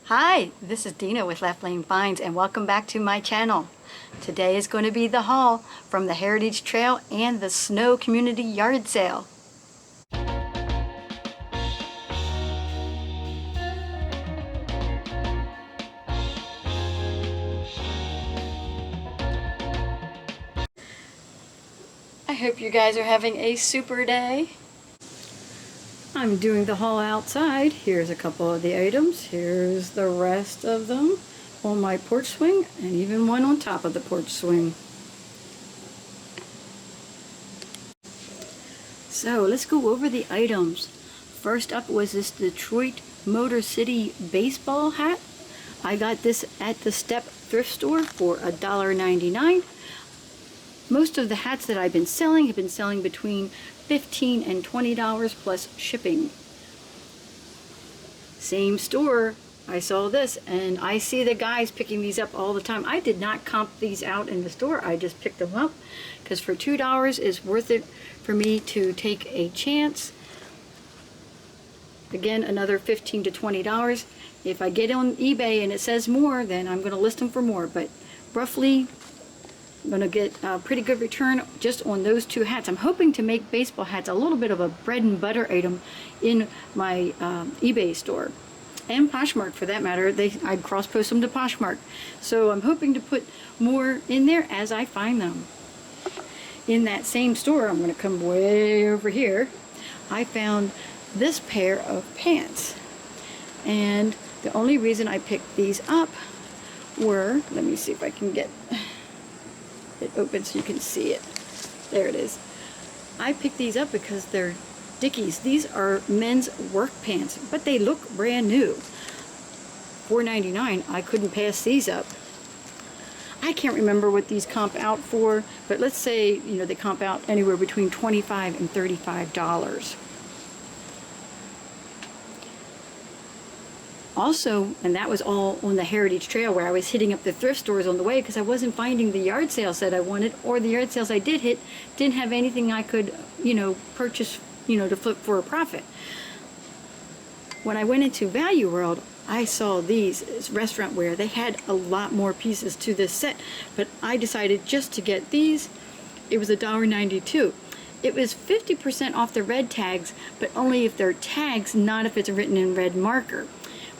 Hi, this is Dena with Left Lane Finds and welcome back to my channel. Today is going to be the haul from the Heritage Trail and the Snow Community Yard Sale. I hope you guys are having a super day. I'm doing the haul outside. Here's a couple of the items. Here's the rest of them on my porch swing and even one on top of the porch swing. So let's go over the items. First up was this Detroit Motor City baseball hat. I got this at the Step thrift store for $1.99. Most of the hats that I've been selling have been selling between $15 and $20 plus shipping. Same store, I saw this and I see the guys picking these up all the time. I did not comp these out in the store, I just picked them up because for $2 is worth it for me to take a chance. Again, another $15 to $20. If I get on eBay and it says more, then I'm going to list them for more, but roughly I'm going to get a pretty good return just on those two hats. I'm hoping to make baseball hats a little bit of a bread and butter item in my eBay store. And Poshmark for that matter. I'd cross-post them to Poshmark. So I'm hoping to put more in there as I find them. In that same store, I'm going to come way over here, I found this pair of pants. And the only reason I picked these up were, let me see if I can get it open so you can see it. There it is. I picked these up because they're Dickies. These are men's work pants, but they look brand new. $4.99. I couldn't pass these up. I can't remember what these comp out for, but let's say, you know, they comp out anywhere between $25 and $35. Also, and that was all on the Heritage Trail where I was hitting up the thrift stores on the way because I wasn't finding the yard sales that I wanted, or the yard sales I did hit didn't have anything I could, you know, purchase, you know, to flip for a profit. When I went into Value World, I saw these as restaurant wear. They had a lot more pieces to this set, but I decided just to get these. It was $1.92. It was 50% off the red tags, but only if they're tags, not if it's written in red marker,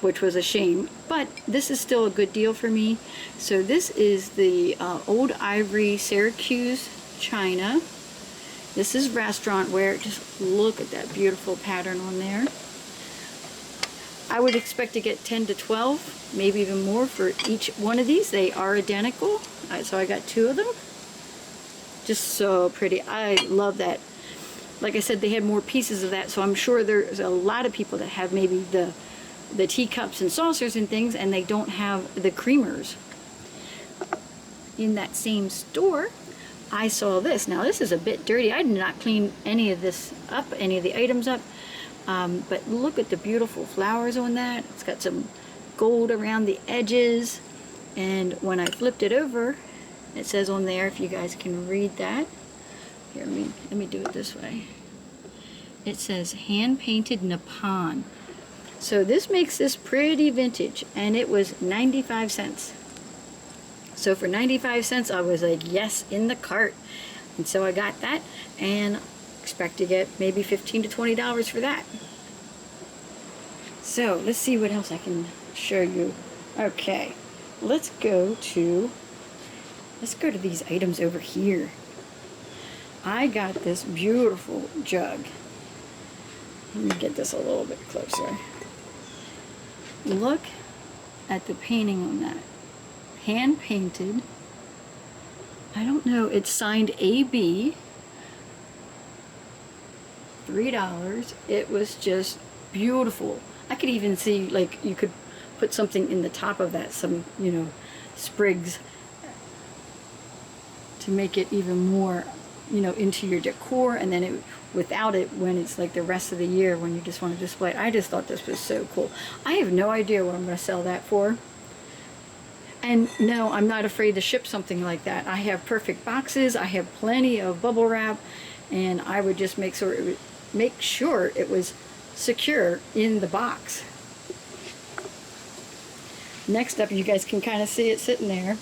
which was a shame, but this is still a good deal for me. So this is the Old Ivory Syracuse China. This is restaurant wear. Just look at that beautiful pattern on there. I would expect to get 10 to 12, maybe even more for each one of these. They are identical, so I got two of them. Just so pretty. I love that. Like I said, they had more pieces of that, so I'm sure there's a lot of people that have maybe the teacups and saucers and things, and they don't have the creamers. In that same store, I saw this. Now this is a bit dirty. I did not clean any of this up, any of the items up, but look at the beautiful flowers on that. It's got some gold around the edges, and when I flipped it over, it says on there, if you guys can read that. Here, let me do it this way. It says hand-painted Nippon. So this makes this pretty vintage, and it was 95 cents. So for 95 cents, I was like, yes, in the cart. And so I got that, and expect to get maybe $15 to $20 for that. So let's see what else I can show you. Okay, let's go to these items over here. I got this beautiful jug. Let me get this a little bit closer. Look at the painting on that. Hand painted. I don't know, it's signed AB. $3. It was just beautiful. I could even see, like, you could put something in the top of that, some, you know, sprigs, to make it even more, you know, into your decor, and then it without it when it's like the rest of the year when you just want to display it. I just thought this was so cool. I have no idea what I'm going to sell that for. And no, I'm not afraid to ship something like that. I have perfect boxes. I have plenty of bubble wrap, and I would just make sure it was secure in the box. Next up, you guys can kind of see it sitting there.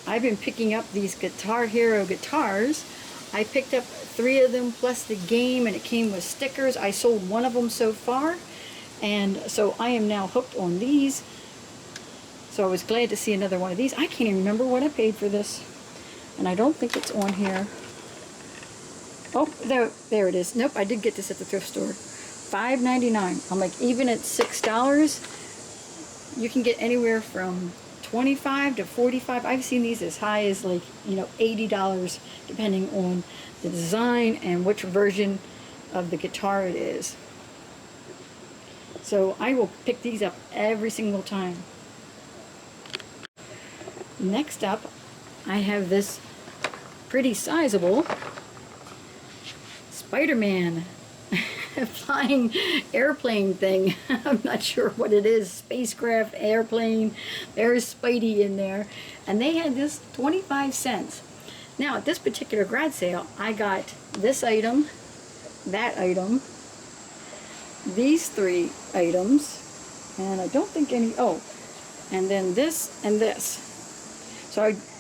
I've been picking up these Guitar Hero guitars. I picked up 3 of them plus the game, and it came with stickers. I sold 1 of them so far, and so I am now hooked on these. So I was glad to see another one of these. I can't even remember what I paid for this, and I don't think it's on here. Oh, there it is. Nope, I did get this at the thrift store. $5.99. I'm like, even at $6, you can get anywhere from $25 to $45. I've seen these as high as, like, you know, $80, depending on the design and which version of the guitar it is. So I will pick these up every single time. Next up, I have this pretty sizable Spider-Man flying airplane thing. I'm not sure what it is. Spacecraft, airplane. There's Spidey in there. And they had this 25 cents. Now, at this particular garage sale, I got this item, that item, these 3 items, and I don't think any, oh, and then this and this.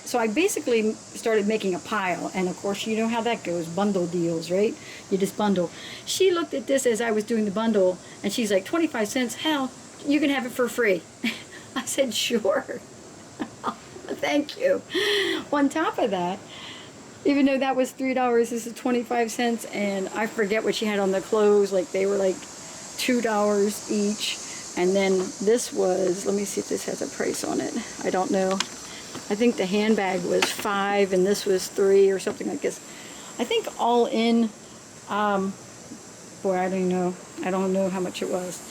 So I basically started making a pile, and of course you know how that goes, bundle deals, right? You just bundle. She looked at this as I was doing the bundle, and she's like, 25 cents, hell, you can have it for free. I said, sure. Thank you. On top of that, even though that was $3, this is 25 cents, and I forget what she had on the clothes, like they were like $2 each, and then this was, let me see if this has a price on it. I don't know. I think the handbag was $5 and this was $3 or something like this. I think all in, boy, I don't know. I don't know how much it was.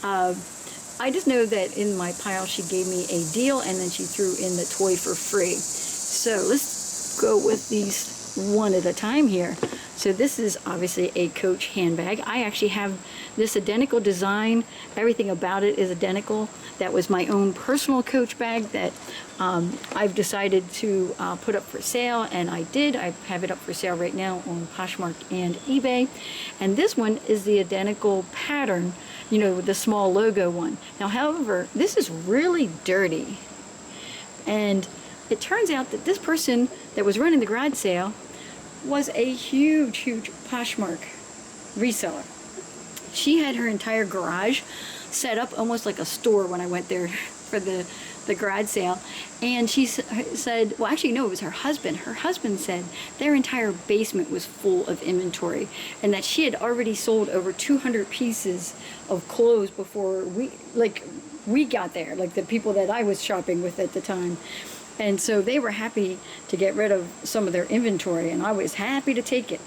I just know that in my pile she gave me a deal, and then she threw in the toy for free. So let's go with these one at a time here. So this is obviously a Coach handbag. I actually have this identical design. Everything about it is identical. That was my own personal Coach bag that I've decided to put up for sale, and I did. I have it up for sale right now on Poshmark and eBay. And this one is the identical pattern, you know, with the small logo one. Now, however, this is really dirty. And it turns out that this person that was running the garage sale was a huge, huge Poshmark reseller. She had her entire garage set up almost like a store when I went there for the garage sale. And she said, well, actually, no, it was her husband. Her husband said their entire basement was full of inventory, and that she had already sold over 200 pieces of clothes before we got there, like the people that I was shopping with at the time. And so they were happy to get rid of some of their inventory, and I was happy to take it.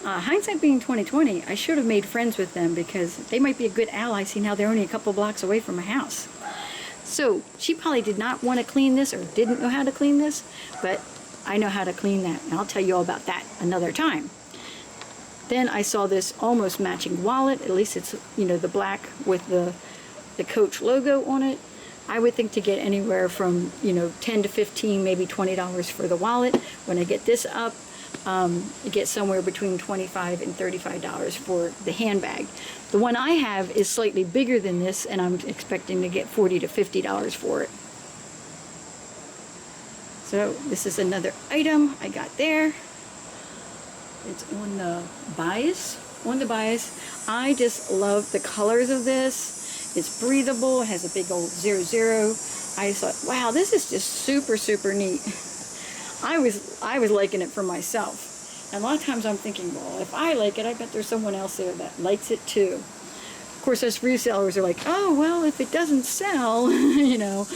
Hindsight being 2020, I should have made friends with them because they might be a good ally, seeing how they're only a couple blocks away from my house. So she probably did not want to clean this or didn't know how to clean this, but I know how to clean that, and I'll tell you all about that another time. Then I saw this almost matching wallet. At least it's, you know, the black with the Coach logo on it. I would think to get anywhere from, you know, 10 to 15, maybe $20 for the wallet. When I get this up, you get somewhere between $25 and $35 for the handbag. The one I have is slightly bigger than this, and I'm expecting to get $40 to $50 for it. So this is another item I got there. It's on the bias. I just love the colors of this. It's breathable. It has a big old 00. I thought, wow, this is just super, super neat. I was liking it for myself. And a lot of times I'm thinking, well, if I like it, I bet there's someone else there that likes it too. Of course, us resellers are like, oh, well, if it doesn't sell, you know.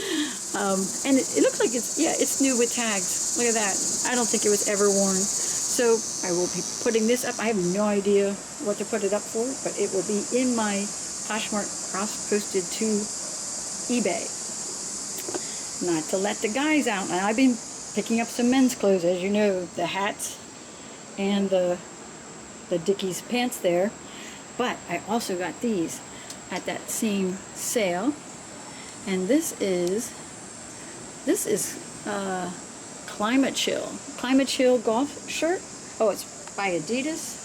And it looks like it's new with tags. Look at that. I don't think it was ever worn. So I will be putting this up. I have no idea what to put it up for, but it will be in my Poshmark cross-posted to eBay. Not to let the guys out. And I've been picking up some men's clothes, as you know, the hats and the Dickies pants there. But I also got these at that same sale. And this is Climate Chill golf shirt. Oh, it's by Adidas.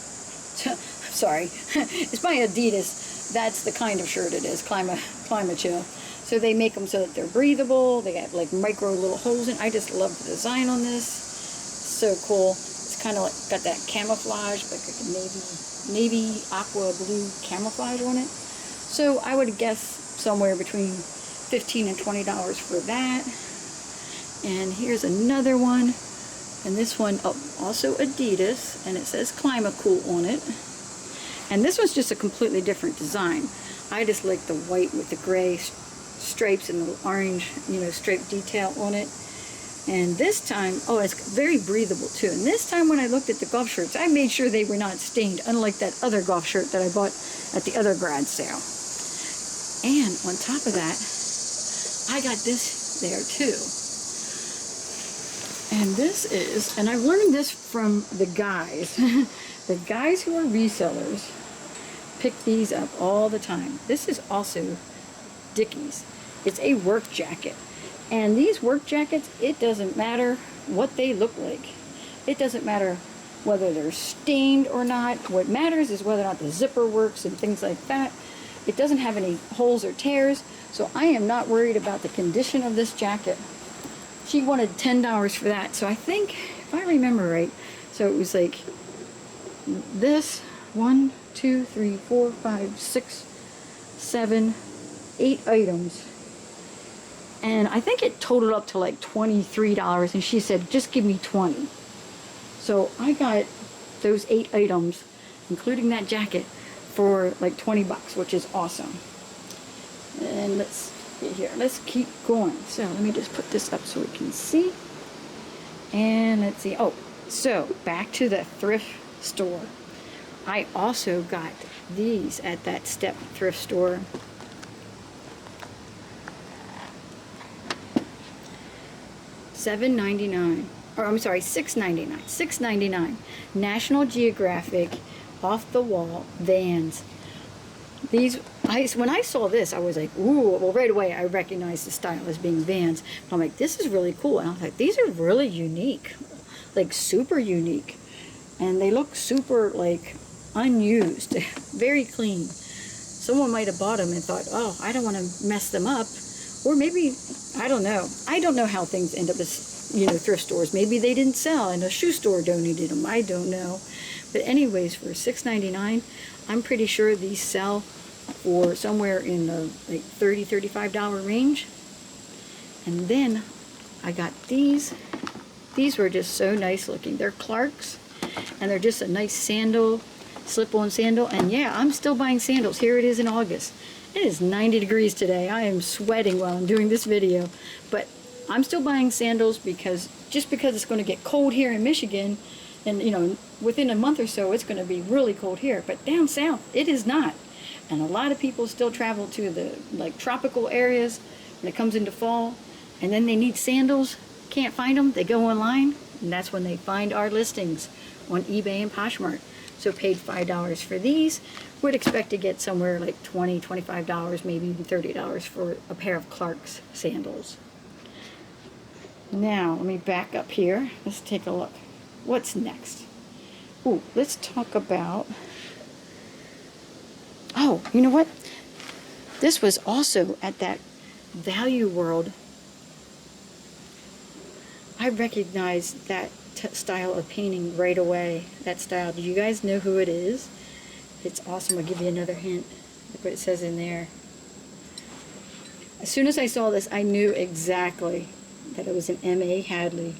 Sorry, it's by Adidas. That's the kind of shirt it is, Climate Chill. So they make them so that they're breathable. They got like micro little holes in. I just love the design on this. So cool. It's kind of like got that camouflage, like a navy aqua blue camouflage on it. So I would guess somewhere between $15 and $20 for that. And here's another one. And this one, oh, also Adidas, and it says Climacool on it. And this one's just a completely different design. I just like the white with the gray stripes and the orange, you know, stripe detail on it. And this time, oh, it's very breathable too. And this time when I looked at the golf shirts, I made sure they were not stained, unlike that other golf shirt that I bought at the other garage sale. And on top of that, I got this there too. And this is, and I've learned this from the guys, the guys who are resellers pick these up all the time. This is also Dickies. It's a work jacket. And these work jackets, it doesn't matter what they look like. It doesn't matter whether they're stained or not. What matters is whether or not the zipper works and things like that. It doesn't have any holes or tears, so I am not worried about the condition of this jacket. She wanted $10 for that, so I think, if I remember right, so it was like this, 1, 2, 3, 4, 5, 6, 7, 8 items. And I think it totaled up to like $23, and she said, just give me 20. So I got those 8 items, including that jacket, for like 20 bucks, which is awesome. And let's see here, let's keep going. So let me just put this up so we can see. And let's see, oh, so back to the thrift store. I also got these at that Step thrift store. $7.99, or I'm sorry, $6.99. $6.99. National Geographic off the wall Vans. These, when I saw this, I was like, ooh, well, right away I recognized the style as being Vans. But I'm like, this is really cool. And I was like, these are really unique, like super unique. And they look super like unused, very clean. Someone might have bought them and thought, oh, I don't want to mess them up. Or maybe, I don't know. I don't know how things end up as, you know, thrift stores. Maybe they didn't sell and a shoe store donated them. I don't know. But anyways, for $6.99, I'm pretty sure these sell for somewhere in the like $30, $35 range. And then I got these. These were just so nice looking. They're Clarks, and they're just a nice sandal, slip-on sandal. And yeah, I'm still buying sandals. Here it is in August. It is 90 degrees today. I am sweating while I'm doing this video, but I'm still buying sandals because just because it's going to get cold here in Michigan, and you know, within a month or so it's going to be really cold here, but down south it is not. And a lot of people still travel to the like tropical areas when it comes into fall, and then they need sandals, can't find them, they go online, and that's when they find our listings on eBay and Poshmark. So paid $5 for these. Would expect to get somewhere like $20, $25, maybe even $30 for a pair of Clark's sandals. Now, let me back up here. Let's take a look. What's next? Ooh, let's talk about... Oh, you know what? This was also at that Value World. I recognized that style of painting right away. That style. Do you guys know who it is? It's awesome. I'll give you another hint. Look what it says in there. As soon as I saw this, I knew exactly that it was an M.A. Hadley.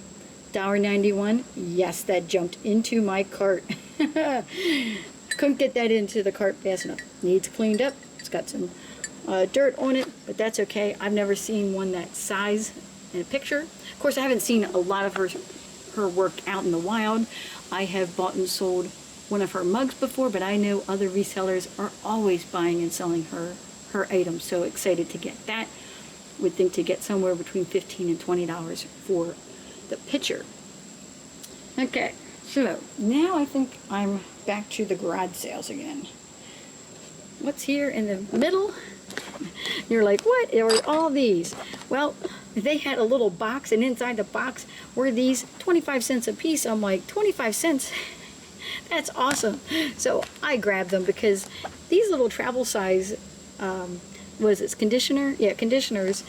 $1.91. Yes, that jumped into my cart. Couldn't get that into the cart fast enough. Needs cleaned up. It's got some dirt on it, but that's okay. I've never seen one that size in a picture. Of course, I haven't seen a lot of her work out in the wild. I have bought and sold one of her mugs before, but I know other resellers are always buying and selling her items. So excited to get that. Would think to get somewhere between $15 and $20 for the picture. Okay, so now I think I'm back to the garage sales again. What's here in the middle? You're like, what are all these? Well, they had a little box, and inside the box were these 25 cents a piece. I'm like, 25 cents? That's awesome. So I grabbed them because these little travel size was it conditioner? Yeah, conditioners.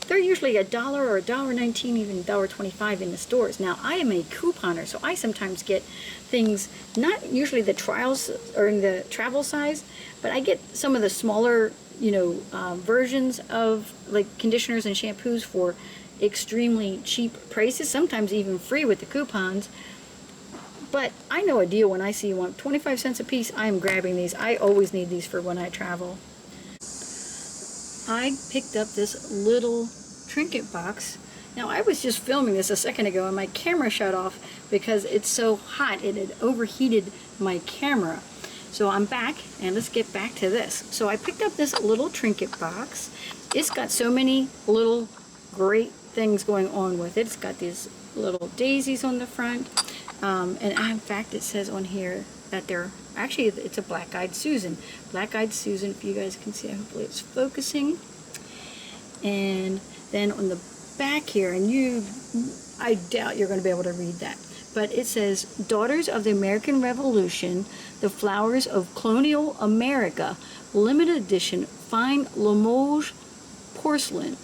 They're usually $1 or $1.19, even $1.25 in the stores. Now, I am a couponer, so I sometimes get things, not usually the trials or in the travel size, but I get some of the smaller, you know, versions of like conditioners and shampoos for extremely cheap prices, sometimes even free with the coupons. But I know a deal when I see one. 25 cents a piece, I am grabbing these. I always need these for when I travel. I picked up this little trinket box. Now, I was just filming this a second ago and my camera shut off because it's so hot. It had overheated my camera. So I'm back, and let's get back to this. So I picked up this little trinket box. It's got so many little great things going on with it. It's got these little daisies on the front. And in fact, it says on here that they're, actually it's a Black-Eyed Susan. Black-Eyed Susan, if you guys can see, hopefully it's focusing. And then on the back here, and I doubt you're going to be able to read that, but it says, Daughters of the American Revolution, the Flowers of Colonial America, limited edition, fine Limoges porcelain.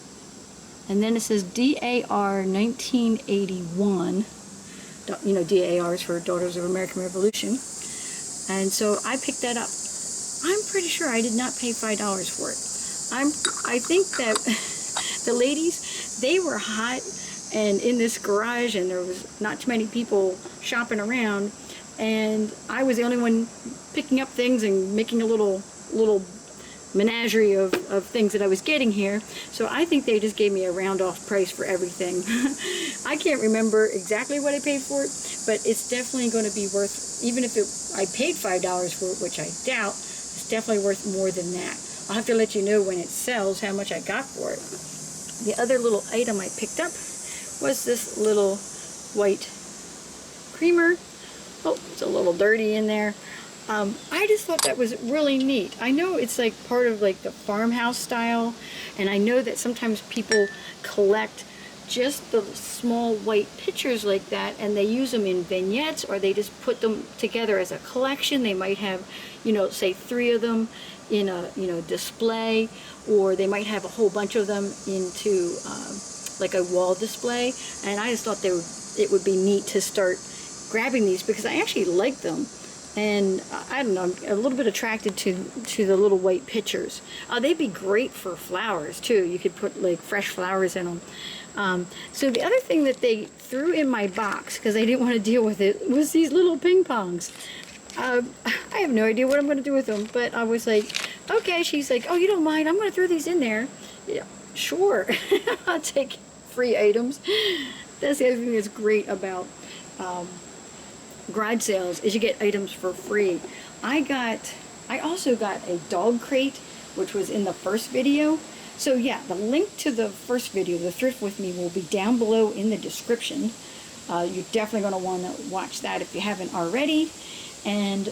And then it says DAR 1981. You know, DAR is for Daughters of American Revolution. And so I picked that up. I'm pretty sure I did not pay $5 for it. I think that the ladies, they were hot and in this garage, and there was not too many people shopping around, and I was the only one picking up things and making a little menagerie of things that I was getting here. So I think they just gave me a round off price for everything. I can't remember exactly what I paid for it, but it's definitely going to be worth, even if I paid $5 for it, which I doubt, it's definitely worth more than that. I'll have to let you know when it sells how much I got for it. The other little item I picked up was this little white creamer. Oh, it's a little dirty in there. I just thought that was really neat. I know it's like part of like the farmhouse style, and I know that sometimes people collect just the small white pictures like that, and they use them in vignettes, or they just put them together as a collection. They might have, you know, say 3 of them in a, you know, display, or they might have a whole bunch of them into like a wall display. And I just thought it would be neat to start grabbing these because I actually like them. And I don't know, I'm a little bit attracted to the little white pictures. They'd be great for flowers too. You could put like fresh flowers in them. So the other thing that they threw in my box, because they didn't want to deal with it, was these little ping pongs. I have no idea what I'm going to do with them, but I was like, okay. She's like, oh, you don't mind? I'm going to throw these in there. Yeah, sure. I'll take free items. That's the other thing that's great about garage sales, is you get items for free. I also got a dog crate, which was in the first video. So yeah, the link to the first video, the thrift with me, will be down below in the description. You're definitely going to want to watch that if you haven't already. And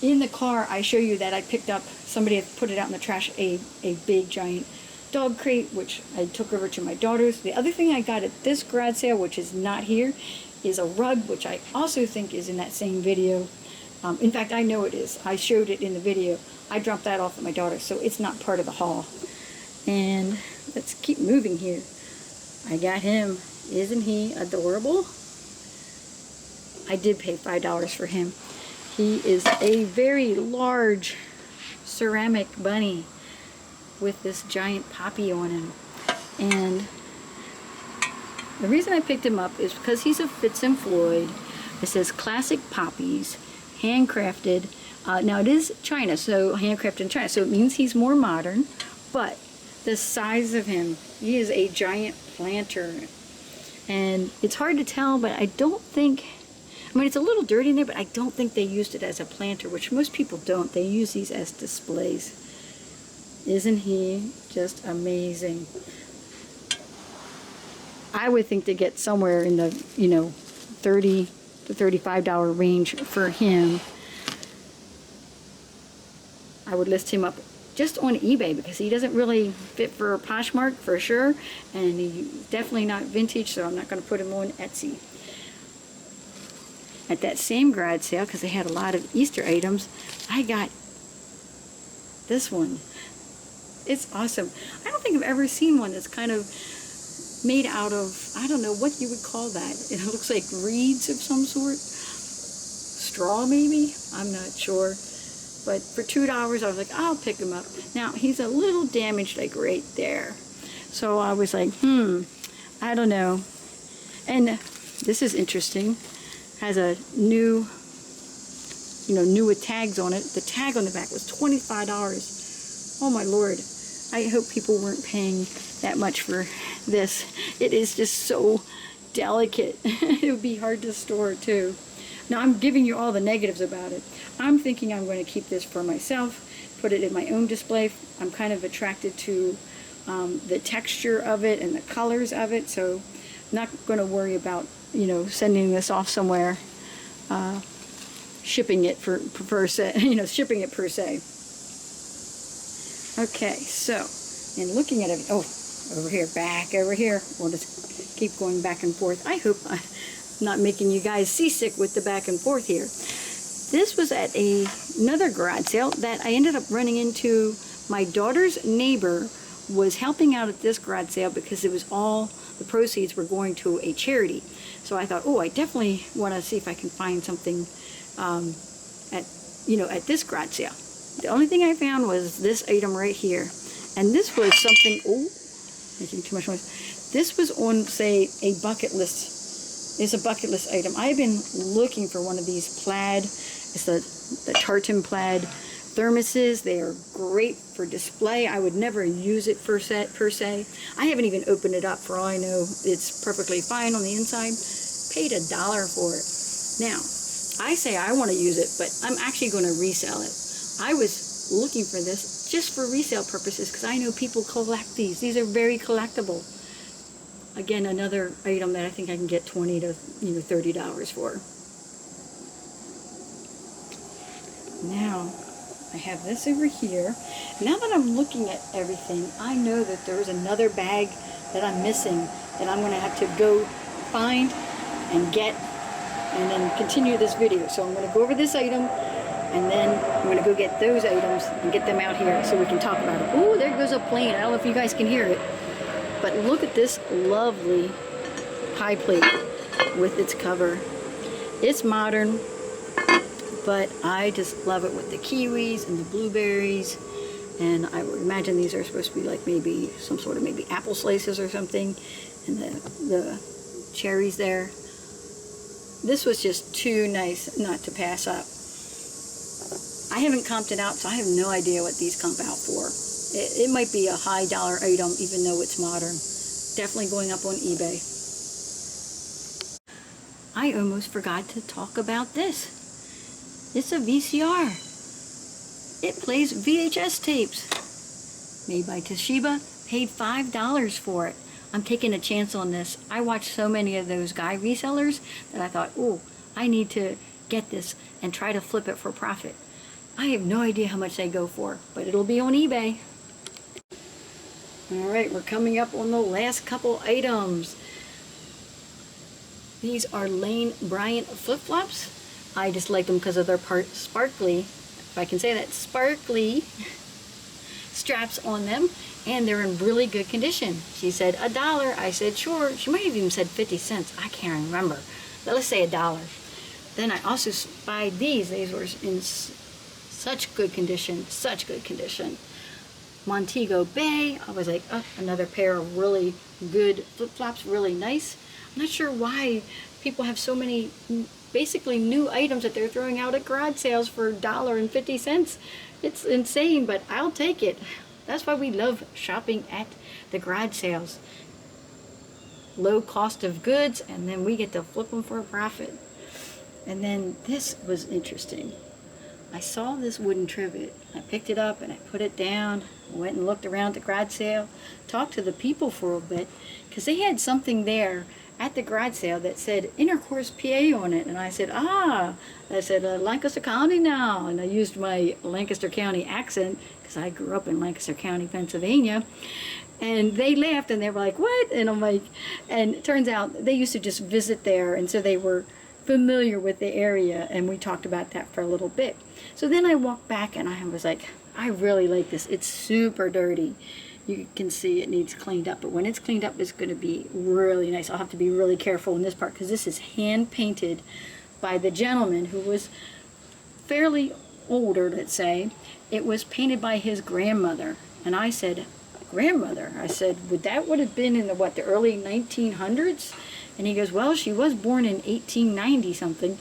in the car, I show you that I picked up, somebody had put it out in the trash, a big giant dog crate, which I took over to my daughter's. The other thing I got at this garage sale, which is not here, is a rug, which I also think is in that same video. In fact, I know it is. I showed it in the video. I dropped that off at my daughter, so it's not part of the haul. And let's keep moving here. I got him. Isn't he adorable? I did pay $5 for him. He is a very large ceramic bunny with this giant poppy on him. And the reason I picked him up is because he's a Fitz and Floyd. It says classic poppies, handcrafted. Now it is China, so handcrafted in China, so it means he's more modern. But the size of him, he is a giant planter. And it's hard to tell, but I don't think, I mean, it's a little dirty in there, but I don't think they used it as a planter, which most people don't. They use these as displays. Isn't he just amazing? I would think to get somewhere in the, you know, $30 to $35 range for him. I would list him up just on eBay because he doesn't really fit for Poshmark for sure, and he's definitely not vintage, so I'm not going to put him on Etsy. At that same garage sale, because they had a lot of Easter items, I got this one. It's awesome. I don't think I've ever seen one that's kind of made out of, I don't know what you would call that. It looks like reeds of some sort. Straw maybe? I'm not sure. But for $2, I was like, I'll pick him up. Now, he's a little damaged, like right there. So I was like, I don't know. And this is interesting. Has a new, new with tags on it. The tag on the back was $25. Oh my Lord. I hope people weren't paying that much for this. It is just so delicate. It would be hard to store too. Now I'm giving you all the negatives about it. I'm thinking I'm going to keep this for myself, put it in my own display. I'm kind of attracted to the texture of it and the colors of it, so I'm not going to worry about, sending this off somewhere, shipping it per se, shipping it per se. Okay, so, and looking at it, back over here. We'll just keep going back and forth. I hope I'm not making you guys seasick with the back and forth here. This was at another garage sale that I ended up running into. My daughter's neighbor was helping out at this garage sale because it was all, the proceeds were going to a charity. So I thought, I definitely want to see if I can find something at this garage sale. The only thing I found was this item right here. And this was something, making too much noise. This was on, say, a bucket list. It's a bucket list item. I've been looking for one of these plaid, it's the tartan plaid thermoses. They are great for display. I would never use it per se. I haven't even opened it up. For all I know, it's perfectly fine on the inside. Paid $1 for it. Now, I say I want to use it, but I'm actually going to resell it. I was looking for this just for resale purposes because I know people collect these. These are very collectible. Again, another item that I think I can get $20 to $30 for. Now, I have this over here. Now that I'm looking at everything, I know that there's another bag that I'm missing that I'm going to have to go find and get and then continue this video. So I'm going to go over this item and then I'm going to go get those items and get them out here so we can talk about it. Oh, there goes a plane. I don't know if you guys can hear it. But look at this lovely pie plate with its cover. It's modern, but I just love it with the kiwis and the blueberries. And I would imagine these are supposed to be like maybe some sort of maybe apple slices or something. And the cherries there. This was just too nice not to pass up. I haven't comped it out, so I have no idea what these comp out for. It might be a high dollar item, even though it's modern. Definitely going up on eBay. I almost forgot to talk about this. It's a VCR. It plays VHS tapes. Made by Toshiba. Paid $5 for it. I'm taking a chance on this. I watched so many of those guy resellers that I thought, I need to get this and try to flip it for profit. I have no idea how much they go for, but it'll be on eBay. Alright, we're coming up on the last couple items. These are Lane Bryant flip-flops. I just like them because of their sparkly, if I can say that, sparkly straps on them. And they're in really good condition. She said $1. I said sure. She might have even said 50 cents. I can't remember. But let's say $1. Then I also spied these. These were in such good condition. Such good condition. Montego Bay. I was like, another pair of really good flip-flops. Really nice. I'm not sure why people have so many basically new items that they're throwing out at garage sales for $1.50. It's insane, but I'll take it. That's why we love shopping at the garage sales. Low cost of goods, and then we get to flip them for a profit. And then this was interesting. I saw this wooden trivet. I picked it up and I put it down. I went and looked around the garage sale, talked to the people for a bit, because they had something there at the garage sale that said Intercourse PA on it. And I said, I said, Lancaster County now. And I used my Lancaster County accent, because I grew up in Lancaster County, Pennsylvania. And they laughed and they were like, what? And I'm like, and it turns out they used to just visit there, and so they were familiar with the area, and we talked about that for a little bit. So then I walked back and I was like, I really like this. It's super dirty. You can see it needs cleaned up, but when it's cleaned up, it's going to be really nice. I'll have to be really careful in this part because this is hand painted by the gentleman who was fairly older, let's say. It was painted by his grandmother. And I said, grandmother? I said, would have been in the early 1900s? And he goes, well, she was born in 1890 something.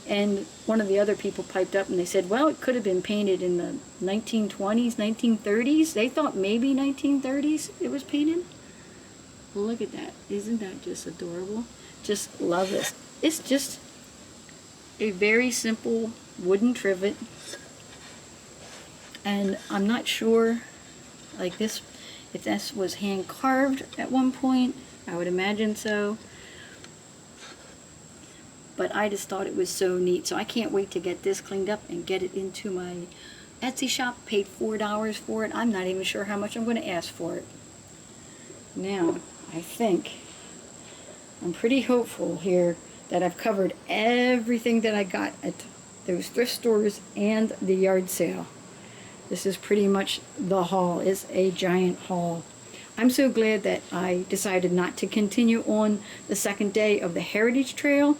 And one of the other people piped up and they said, well, it could have been painted in the 1920s, 1930s. They thought maybe 1930s it was painted. Look at that. Isn't that just adorable? Just love this. It's just a very simple wooden trivet. And I'm not sure, like this, if this was hand carved at one point. I would imagine so. But I just thought it was so neat. So I can't wait to get this cleaned up and get it into my Etsy shop. Paid $4 for it. I'm not even sure how much I'm going to ask for it. Now, I think I'm pretty hopeful here that I've covered everything that I got at those thrift stores and the yard sale. This is pretty much the haul. It's a giant haul. I'm so glad that I decided not to continue on the second day of the Heritage Trail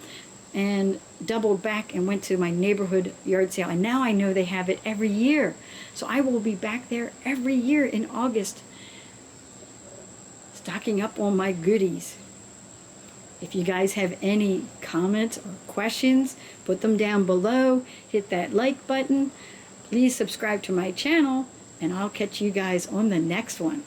and doubled back and went to my neighborhood yard sale. And now I know they have it every year. So I will be back there every year in August, stocking up on my goodies. If you guys have any comments or questions, put them down below. Hit that like button. Please subscribe to my channel, and I'll catch you guys on the next one.